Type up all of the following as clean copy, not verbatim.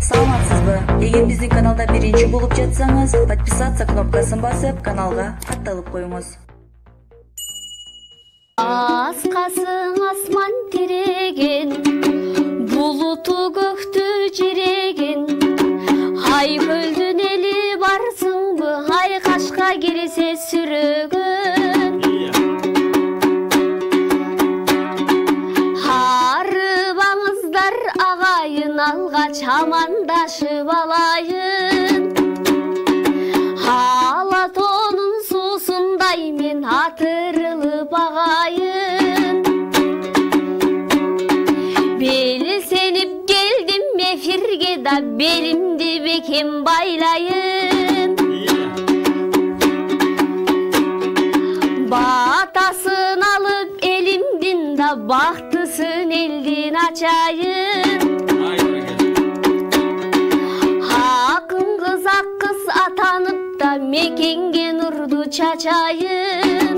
Саламатсызбы? Эгер биздин каналда биринчи болуп жатсаңыз, подписаться кнопкасын басып, каналга катталып коюңуз. Аскасың асман тиреген, булуту көктү жиреген. Ай көлдүн эли барсыңбы, ай кашка кирсе сүрөгөн. Арыбаңыздар агайын алгач амандашып алайын. Алатонун суусундай мен атырылып агайын. Белсенип келдим эфирге да белимди бекем байлайын. Батасын алып элимдин да бактысын элдин ачайын. Акын кыз ак кыз атанып да мекенге нурду чачайын.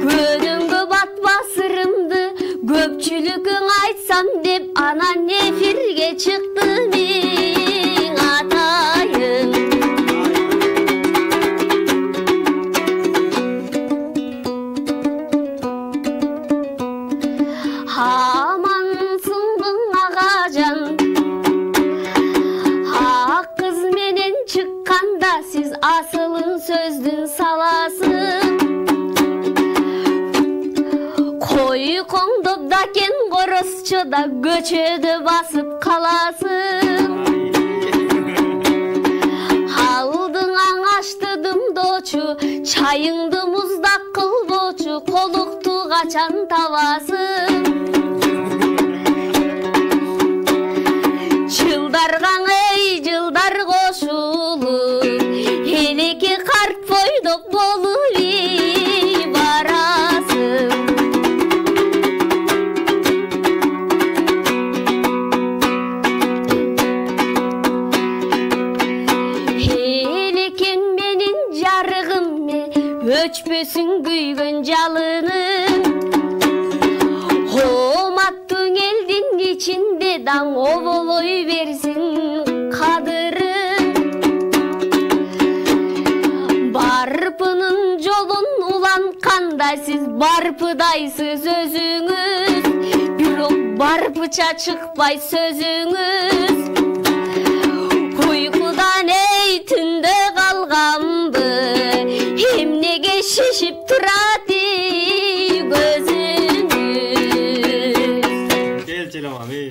Көнүнгө батпа сырымды көпчүлүкүң айтсам деп анан эфирге чыктым эң атайын. Амансыңбың агажан, ак кыз менен чыкканда сиз асылын сөздүн саласың. Кой коңдоп да кен коросчода көчөдө басып каласың. Алдыңаң ашты дымдоочу, чайыңды муздак кылбоочу, колукту качан табасың. Жылдаргаң эй жылдар кошулуп, элеке карт бойдок болуп барасың. Элекем менин жарыгым өчпөсүн күйгөн жалының. Оматтың элдин ичинде даң оболой берсин кадырын. Барпынын жолун улантканда сиз барпыдайсыз өзүңүз, бирок барпыча чыкпай сөзүңүз. Уйкудан эй түндө калганбы, эмнеге шишип турат көзүңүз. Келчелем ами.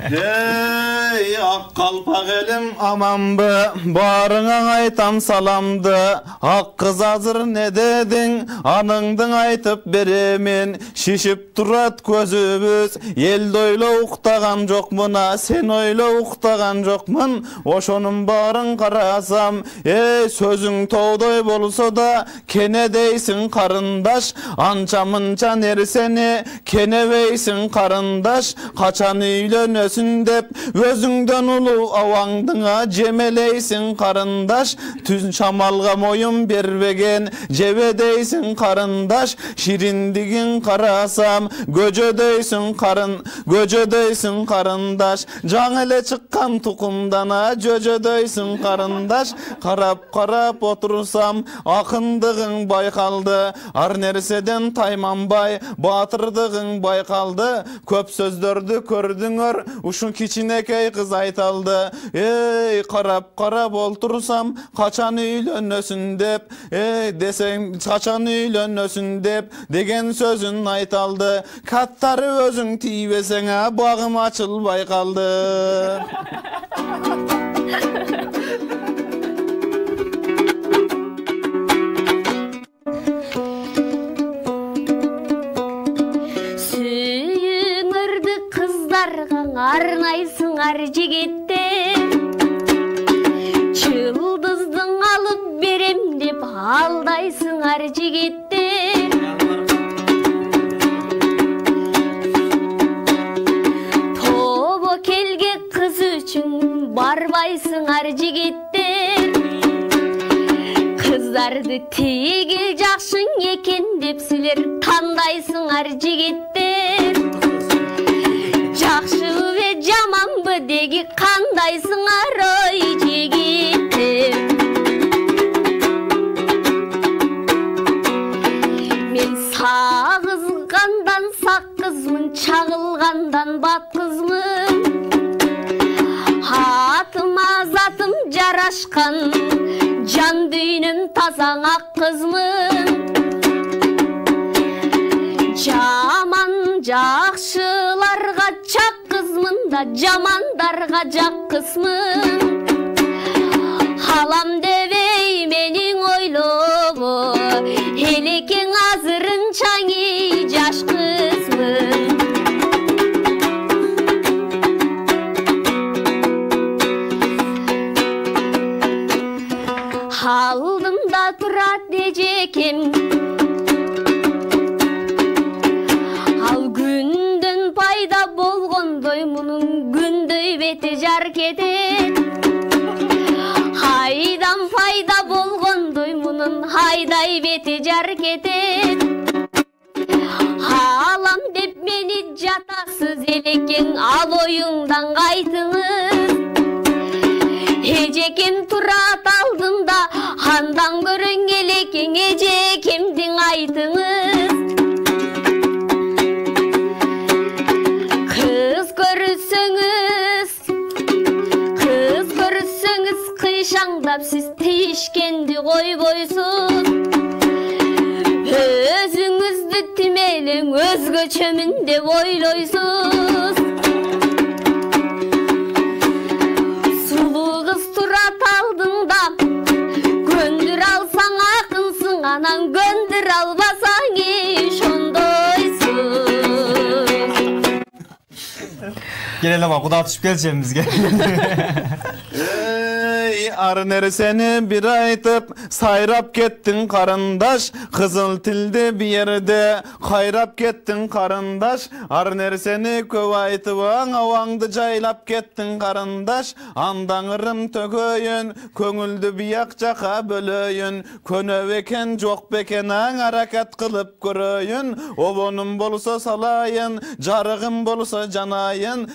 Ey ak kalpak elim amanbı, barına aytam salamdı. Ak kız hazır ne dedin, anыңдың aytıp beremin. Şişip turat közübüz, elde öyle uqtagan jokmuna, sen öyle uqtagan jokmun. Oşonun barın karasam, ey sözün toğdoy bolsa da, kene deysin karındaş. Ança mınça nerseni, kene veysin karındaş. Kaçan üylönösün dep, özüngden ulu avandına cemeleysin karındaş. Tüz şamalga moyun berbegen, cevedeysin karındaş. Şirindigin karasam, göcödeysin karındaş. Жаңыле çıkkan tukumdana, göcödeysin karındaş. Karap karap otursam, akındığın baykaldı. Ar nerseden taymanbay, batırdığın baykaldı. Köp sözdördü kördüңөр, uşun kiçinekey kız aytaldı. Ey karap karap oltursam, kaçan üylönösün dep, ey desen kaçan üylönösün dep, degen sözün aytaldı. Kattarı özün tiybesene, bağım açılbay kaldı. Сүйүңөрдү кыздарга арнайсыңар жигиттер. Чылдыздың алып берем деп алдайсыңар жигиттер. Тобокелге кыз үчүн барбайсыңар жигиттер. Кыздарды тегил жакшың экен деп силер тандайсыңар жигиттер. Жакшыбы жаманбы деги кандайсыңар ой жигитим. Мен сағызғандан саққызмын, чағылғандан батқызмын. Атыма затым жарашқан, жан дүйнім тазаң аққызмын. Жаман жақшыларға чаққызмын да, жамандарға жаққызмын. Халам дебей менің ойлобу, елекең азырын чаңи жаш қызмын. Алдымда тұрат дежекем, ал күнден пайда болғандай мұның күндөй беті жар кетет. Хайдан пайда болғандай мұның хайдай беті жар кетет. Алам деп мені жатасыз елекең, ал ойыңдан қайтыңыз. Ежекем тұрат алдында, андан көрін елекең, ежекемдің айтыңыз. Қыз көрсеңіз, қишаңдап сіз тиішкенді қойбойсыз. Өзіңізді тимелің, өзгөчөмін деп ойлойсыз. Тұрат алдыңда, көндір алсаң ақынсың, анан көндір албасаң еш ондойсың. Келелі ма, құда түшіп келшем бізге. Ар нәрсені бір айтып, сайрап кеттің қарындаш, қызыл тілді бір yerде қайрап кеттің қарындаш. Ар нәрсені көп айтып, ауаңды жайлап кеттің қарындаш. Андаңырым төгөйін, көңілді бияқ жақа бөлөйін. Көнөп екен, жоқ бекен, аң аракат қылып көрөйін. Обоным болса салайын, жарығым болса жанайын.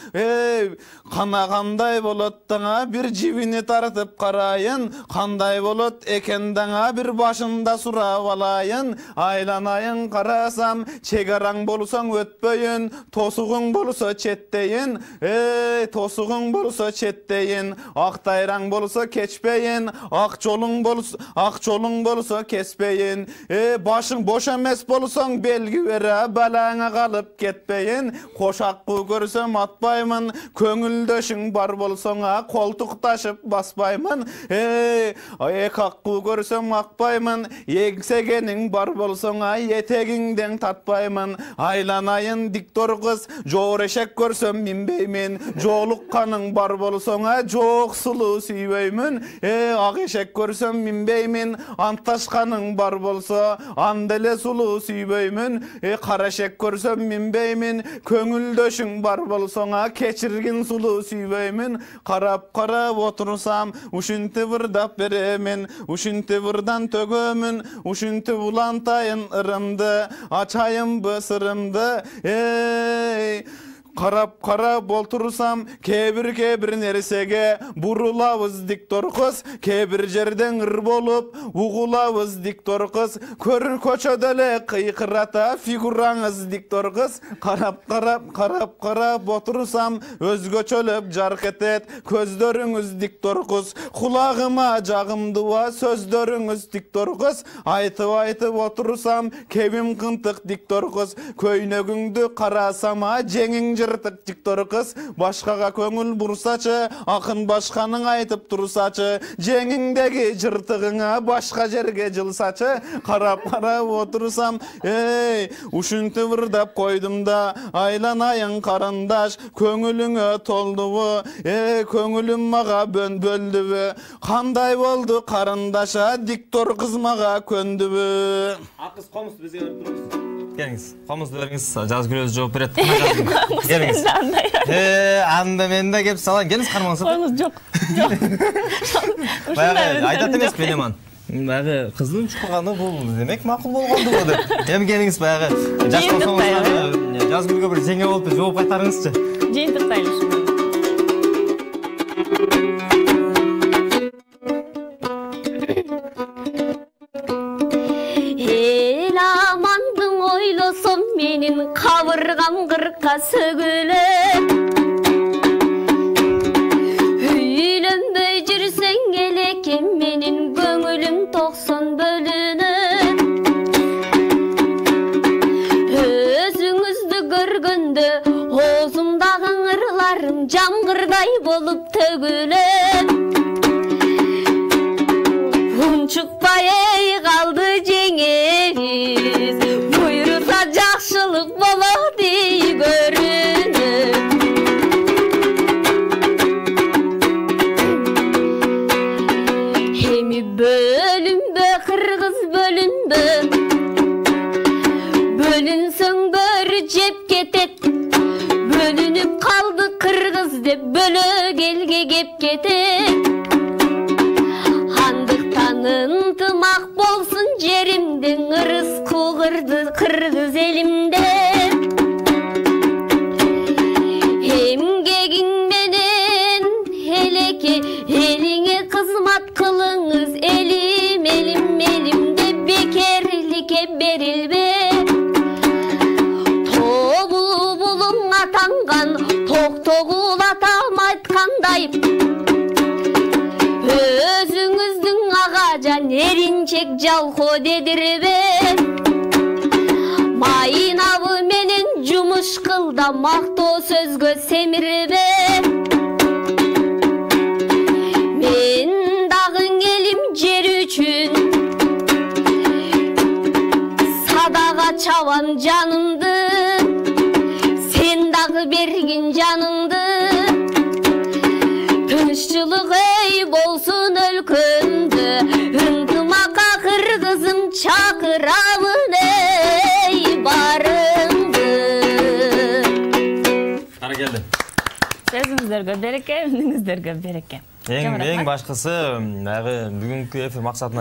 Қанағандай болаттыңа бір живini тартып қарайын. Қандай болот екендіңа бір башында сұрап алайын. Айланайын қарасам, чегараң болсаң өтпейін. Тосуғың болса четтейін. Тосуғың болса четтейін. Ақтайраң болса кечпейін. Ақ жолың болса кеспейін. Башың бош емес болсаң белгі бере, балаңа қалып кетпейін. Қошаққы көрсем атпаймын, көңілдөшің бар болсаңа қолтық ташып баспаймын. Аққы көрсем ақпаймын, еңсегенің бар болсаңа етегіңден татпаймын. Айланайын диктор қыз, жор ешек көрсем минбеймін. Жолыққаның бар болсаңа жоқ сұлу сүйбеймін. Ақ ешек көрсем минбеймін. Анташқаның бар болса, анделе сұлу сүйбеймін. Қара ешек көрсем минбеймін. Көңілдөшің бар болсаңа кечіргін сұлу сүйбеймін. Қарап отырсам, ушинти вырдап беремін. Ушинти вырдан төгөмін. Ушинти улантайын ырымды, ачайын бы сырымды. Қарап отырсам, кебір нәрсеге бұрылауыз диктор қыз. Кебір жерден ыр болып, уғылауыз диктор қыз. Көрір көчөдөле қиқырата фигураңыз диктор қыз. Қарап отырсам, өзгөчөлөп жарқ етет. Көздөріңіз диктор қыз. Құлағыма жағымдыва сөздөріңіз диктор қыз. Айтып отырсам, кебім қынтық диктор қыз. Көйнөгіңді қарасама, жеңің жыртық диктор қыз. Башқаға көңіл бұрсачы, ақын башқаның айтып тұрсачы. Жеңіңдегі жыртығыңа башқа жерге жылсачы. Қарап отырсам, ушинти вырдап қойдым да, айланайын қарындаш. Көңіліңе толдуы, көңілім маға бөлдүбі. Қандай болды қарындаша, диктор қыз маға көндүбі. Ақыз қомыс бізге өріп тұрыңыз. Келіңіз, қомызды беріңіз, жаз күрөз жооп берет. Келіңіз. Анда мен де кеп салайын. Келіңіз қармаңыз. Қойыңыз жоқ. Айтат емес Пелеман. Бағы қыздың шыққаны бұл демек мақұл болғанды бұл. Келіңіз бағы. Жас күнге бір жеңе болып жооп қайтарыңызшы. Жиынтықтайлы. Uşakka sögülüp Üylönböy жүрсең элекем менин көңүлүm 90 bölünüp Өзүңүздү көргөндө оозумдагы ыңырларым жамгырдай болуп төгүлөп Унчукпай калды жеңебиз буйруса жакшылык болот дей көрүнүп Эми бөлүнбө кыргыз бөлүнбө Бөлүнсөң бөрү жеп кетет Бөлүнүп калды кыргыз деп бөлөк элге кеп кетет Андыктан ынтымак болсун жеримде ырыс кугырды кыргыз элимде Эмгегиң менен элеке элиңе кызмат кылыңыз элим элим элимде бекерликке берилбе Токтогул атам айткандай Өзүңүздүн агажан эринчек жалко дедирбе Майнабы менен жумуш кылда мактоо сөзгө семирбе Мен дагы элим жер үчүн Садага чабам жанымды Бергин жаныңды Тынччылык эй болсун өлкөмдө Ынтымакка кыргызым чакырабын эй барыңды Кара келди. Сөзүңүздөргө береке, үнүңүздөргө береке. Эң башкысы бүгүнкү эфир максатына